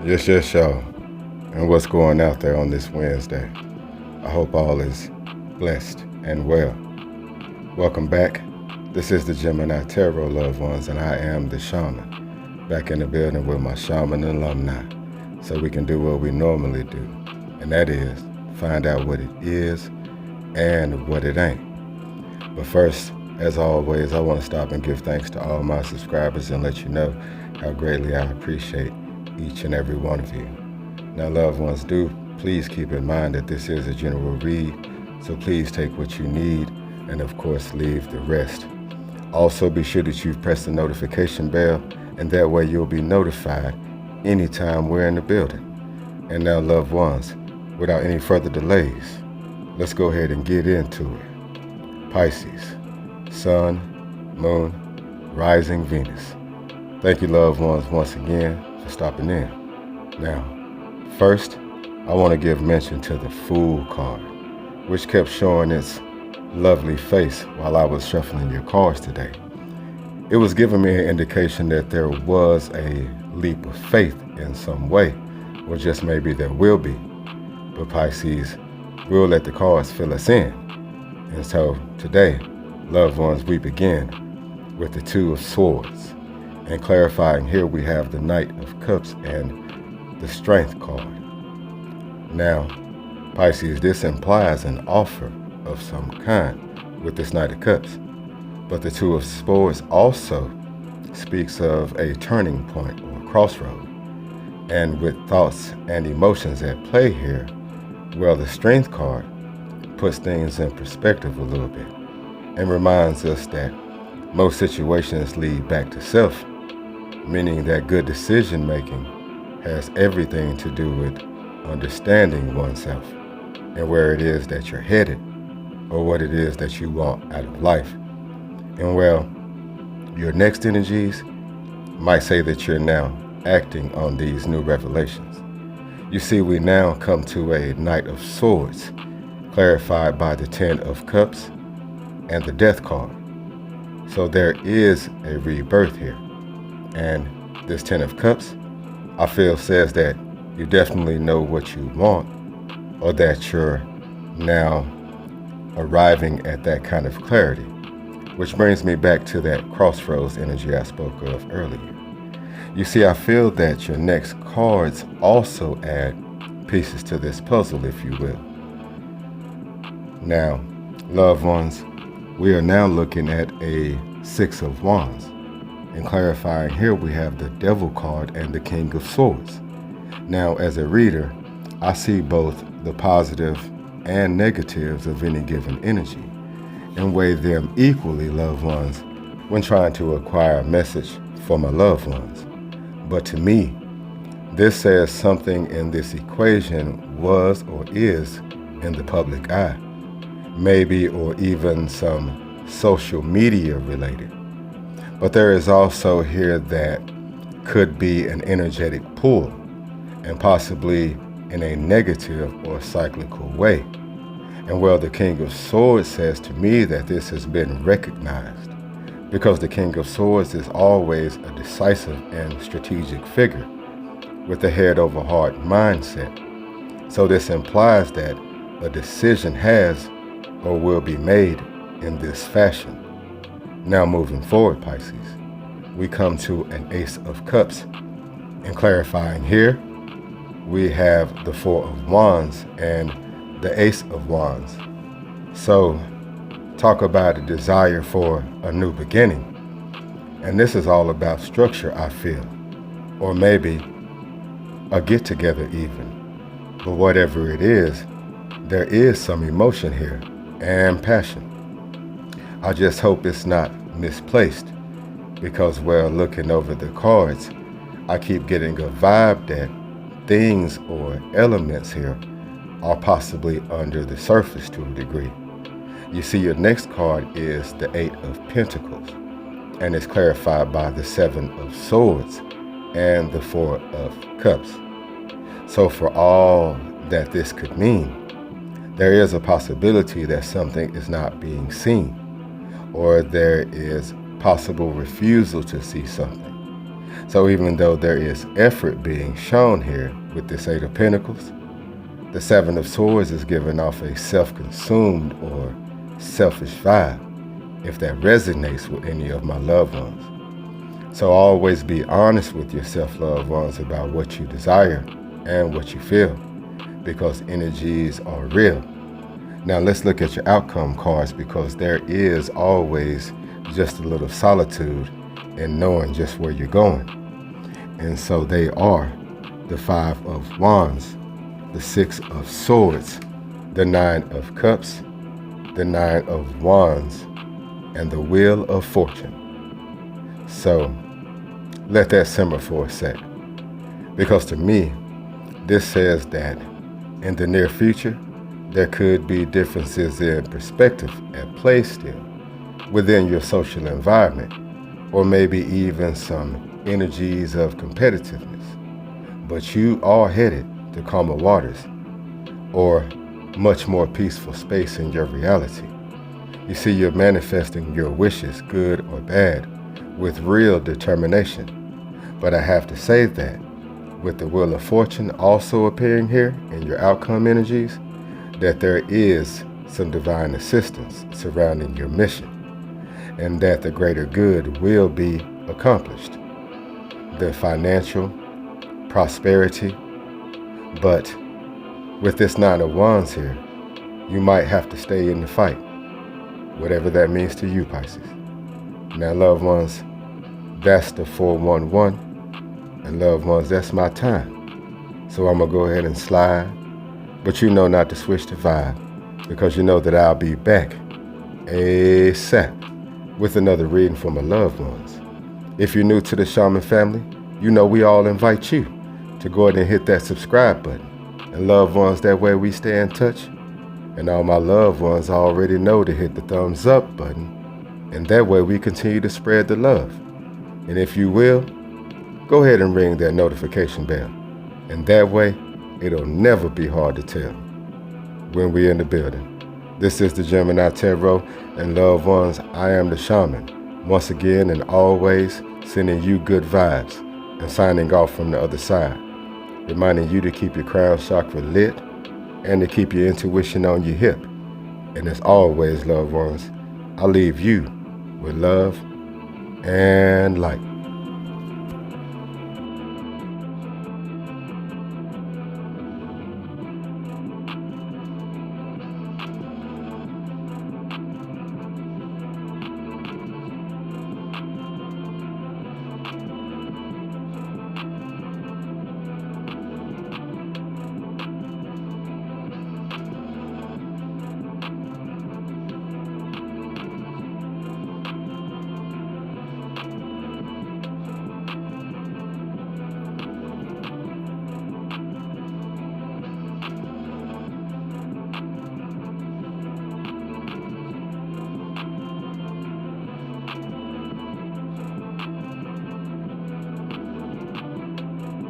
Yes, y'all. And what's going out there on this Wednesday? I hope all is blessed and well. Welcome back. This is the Gemini Tarot, loved ones, and I am the shaman. Back in the building with my shaman alumni, so we can do what we normally do, and that is find out what it is and what it ain't. But first, as always, I want to stop and give thanks to all my subscribers and let you know how greatly I appreciate each and every one of you. Now, loved ones, do please keep in mind that this is a general read, so please take what you need and, of course, leave the rest. Also, be sure that you've pressed the notification bell, and that way you'll be notified anytime we're in the building. And now, loved ones, without any further delays, let's go ahead and get into it. Pisces, Sun, Moon, Rising Venus. Thank you, loved ones, once again for stopping in. Now, first, I want to give mention to the Fool card, which kept showing its lovely face while I was shuffling your cards today. It was giving me an indication that there was a leap of faith in some way, or just maybe there will be. But Pisces, we'll let the cards fill us in. And so today, loved ones, we begin with the Two of Swords. And clarifying here, we have the Knight of Cups and the Strength card. Now, Pisces, this implies an offer of some kind with this Knight of Cups. But the Two of Swords also speaks of a turning point or crossroad. And with thoughts and emotions at play here, well, the Strength card puts things in perspective a little bit and reminds us that most situations lead back to self, meaning that good decision making has everything to do with understanding oneself and where it is that you're headed or what it is that you want out of life. And well, your next energies might say that you're now acting on these new revelations. You see, we now come to a Knight of Swords, clarified by the Ten of Cups and the Death card. So there is a rebirth here. And this Ten of Cups, I feel, says that you definitely know what you want, or that you're now arriving at that kind of clarity. Which brings me back to that crossroads energy I spoke of earlier. You see, I feel that your next cards also add pieces to this puzzle, if you will. Now, loved ones, we are now looking at a Six of Wands. And clarifying here, we have the Devil card and the King of Swords. Now, as a reader, I see both the positive and negatives of any given energy and weigh them equally, loved ones, when trying to acquire a message for my loved ones. But to me, this says something in this equation was or is in the public eye, maybe or even some social media related. But there is also here that could be an energetic pull, and possibly in a negative or cyclical way. And well, the King of Swords says to me that this has been recognized, because the King of Swords is always a decisive and strategic figure with a head over heart mindset. So this implies that a decision has or will be made in this fashion. Now moving forward, Pisces, we come to an Ace of Cups. And clarifying here, we have the Four of Wands and the Ace of Wands. So talk about a desire for a new beginning. And this is all about structure, I feel. Or maybe a get-together even. But whatever it is, there is some emotion here and passion. I just hope it's not misplaced, because while looking over the cards, I keep getting a vibe that things or elements here are possibly under the surface to a degree. You see, your next card is the Eight of Pentacles, and it's clarified by the Seven of Swords and the Four of Cups. So for all that this could mean, there is a possibility that something is not being seen, or there is possible refusal to see something. So even though there is effort being shown here with this Eight of Pentacles, the Seven of Swords is giving off a self-consumed or selfish vibe, if that resonates with any of my loved ones. So always be honest with yourself, loved ones, about what you desire and what you feel, because energies are real. Now let's look at your outcome cards, because there is always just a little solitude in knowing just where you're going. And so they are the Five of Wands, the Six of Swords, the Nine of Cups, the Nine of Wands, and the Wheel of Fortune. So let that simmer for a sec, because to me, this says that in the near future, there could be differences in perspective at play still within your social environment, or maybe even some energies of competitiveness. But you are headed to calmer waters, or much more peaceful space in your reality. You see, you're manifesting your wishes, good or bad, with real determination. But I have to say that with the Wheel of Fortune also appearing here in your outcome energies, that there is some divine assistance surrounding your mission, and that the greater good will be accomplished. The financial prosperity, but with this Nine of Wands here, you might have to stay in the fight, whatever that means to you, Pisces. Now, loved ones, that's the 411, and loved ones, that's my time. So I'm gonna go ahead and slide, but you know not to switch the vibe, because you know that I'll be back ASAP with another reading for my loved ones. If you're new to the Shaman family, you know we all invite you to go ahead and hit that subscribe button. And loved ones, that way we stay in touch. And all my loved ones already know to hit the thumbs up button. And that way we continue to spread the love. And if you will, go ahead and ring that notification bell. And that way, it'll never be hard to tell when we're in the building. This is the Gemini Tarot, and loved ones, I am the Shaman. Once again and always sending you good vibes and signing off from the other side, reminding you to keep your crown chakra lit and to keep your intuition on your hip. And as always, loved ones, I'll leave you with love and light.